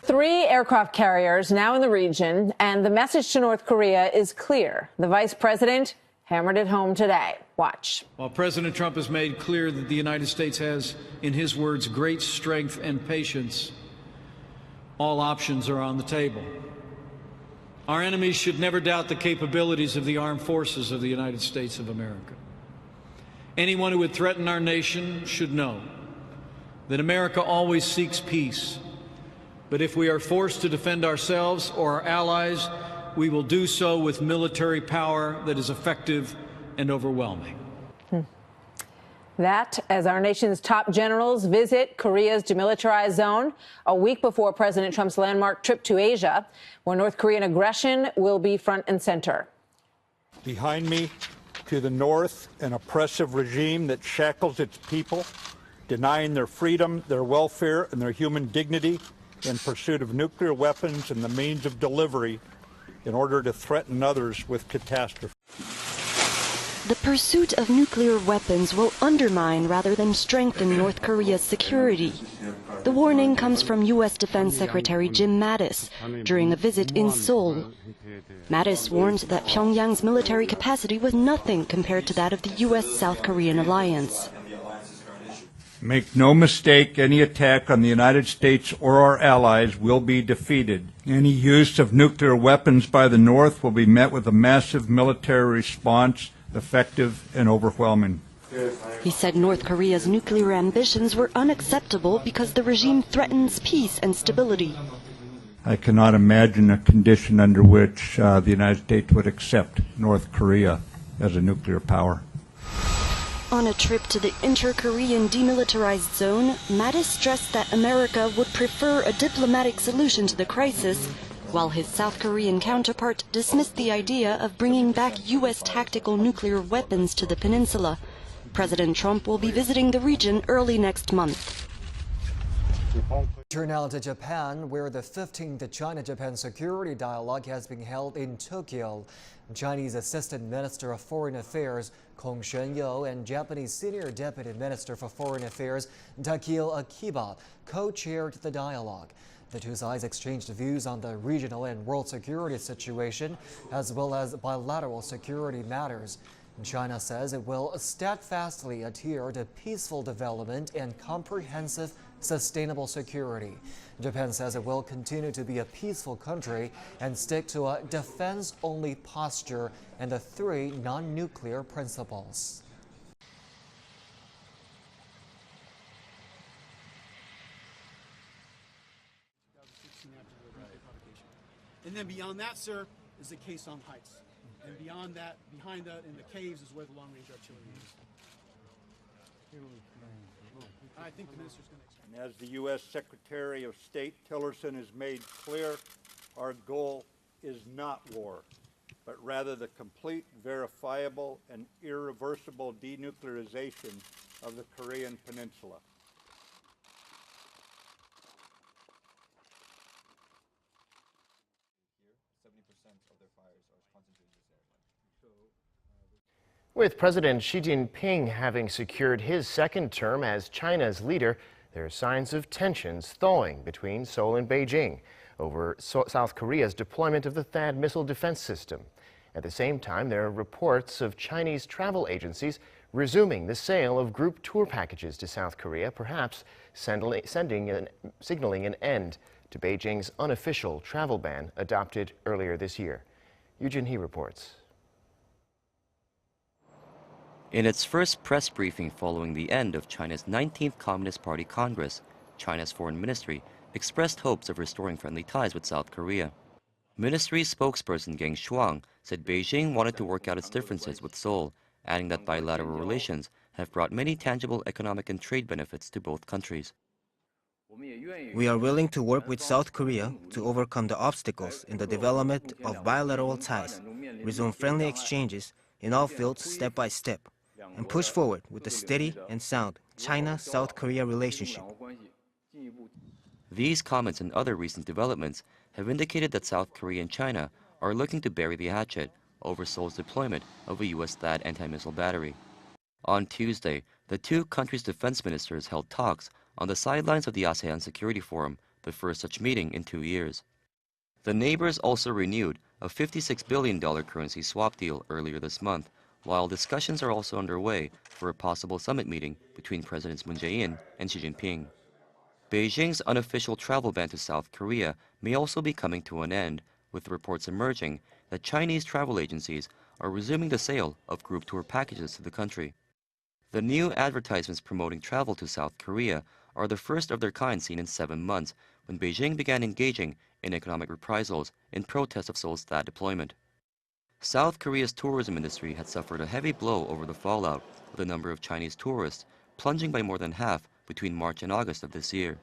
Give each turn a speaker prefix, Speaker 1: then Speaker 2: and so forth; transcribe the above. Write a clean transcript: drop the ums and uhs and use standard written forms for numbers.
Speaker 1: 3 aircraft carriers now in the region, and the message to North Korea is clear. The vice president hammered it home today. Watch.
Speaker 2: While President Trump has made clear that the United States has, in his words, great strength and patience, all options are on the table. Our enemies should never doubt the capabilities of the armed forces of the United States of America. Anyone who would threaten our nation should know that America always seeks peace. But if we are forced to defend ourselves or our allies, we will do so with military power that is effective and overwhelming.
Speaker 1: That as our nation's top generals visit Korea's demilitarized zone a week before President Trump's landmark trip to Asia, where North Korean aggression will be front and center.
Speaker 3: Behind me, to the north, an oppressive regime that shackles its people, denying their freedom, their welfare, and their human dignity in pursuit of nuclear weapons and the means of delivery in order to threaten others with catastrophe.
Speaker 4: The pursuit of nuclear weapons will undermine rather than strengthen North Korea's security. The warning comes from U.S. Defense Secretary Jim Mattis during a visit in Seoul. Mattis warned that Pyongyang's military capacity was nothing compared to that of the U.S.-South Korean alliance.
Speaker 3: Make no mistake, any attack on the United States or our allies will be defeated. Any use of nuclear weapons by the North will be met with a massive military response, effective and overwhelming.
Speaker 4: He said North Korea's nuclear ambitions were unacceptable because the regime threatens peace and stability.
Speaker 3: I cannot imagine a condition under which the United States would accept North Korea as a nuclear power.
Speaker 4: On a trip to the inter-Korean demilitarized zone, Mattis stressed that America would prefer a diplomatic solution to the crisis, while his South Korean counterpart dismissed the idea of bringing back U.S. tactical nuclear weapons to the peninsula. President Trump will be visiting the region early next month.
Speaker 5: Turn now to Japan, where the 15th China-Japan Security Dialogue has been held in Tokyo. Chinese Assistant Minister of Foreign Affairs Kong Xuanyou and Japanese Senior Deputy Minister for Foreign Affairs Takeo Akiba co-chaired the dialogue. The two sides exchanged views on the regional and world security situation, as well as bilateral security matters. China says it will steadfastly adhere to peaceful development and comprehensive sustainable security. Japan says it will continue to be a peaceful country and stick to a defense-only posture and the 3 non-nuclear principles.
Speaker 6: And then beyond that, sir, is the Kaesong Heights. And beyond that, behind that, in the caves is where the long-range artillery is. I think the minister's going to explain.
Speaker 3: And as the U.S. Secretary of State Tillerson has made clear, our goal is not war, but rather the complete, verifiable, and irreversible denuclearization of the Korean Peninsula.
Speaker 7: With President Xi Jinping having secured his second term as China's leader, there are signs of tensions thawing between Seoul and Beijing over South Korea's deployment of the THAAD missile defense system. At the same time, there are reports of Chinese travel agencies resuming the sale of group tour packages to South Korea, perhaps signaling an end to Beijing's unofficial travel ban adopted earlier this year. Eugene He reports.
Speaker 8: In its first press briefing following the end of China's 19th Communist Party Congress, China's foreign ministry expressed hopes of restoring friendly ties with South Korea. Ministry spokesperson Geng Shuang said Beijing wanted to work out its differences with Seoul, adding that bilateral relations have brought many tangible economic and trade benefits to both countries.
Speaker 9: We are willing to work with South Korea to overcome the obstacles in the development of bilateral ties, resume friendly exchanges in all fields step by step, and push forward with a steady and sound China-South Korea relationship.
Speaker 8: These comments and other recent developments have indicated that South Korea and China are looking to bury the hatchet over Seoul's deployment of a U.S. THAAD anti-missile battery. On Tuesday, the two countries' defense ministers held talks on the sidelines of the ASEAN Security Forum, the first such meeting in 2 years. The neighbors also renewed a $56 billion currency swap deal earlier this month, while discussions are also underway for a possible summit meeting between Presidents Moon Jae-in and Xi Jinping. Beijing's unofficial travel ban to South Korea may also be coming to an end, with reports emerging that Chinese travel agencies are resuming the sale of group tour packages to the country. The new advertisements promoting travel to South Korea are the first of their kind seen in 7 months, when Beijing began engaging in economic reprisals in protest of Seoul's THAAD deployment. South Korea's tourism industry had suffered a heavy blow over the fallout, with the number of Chinese tourists plunging by more than half between March and August of this year.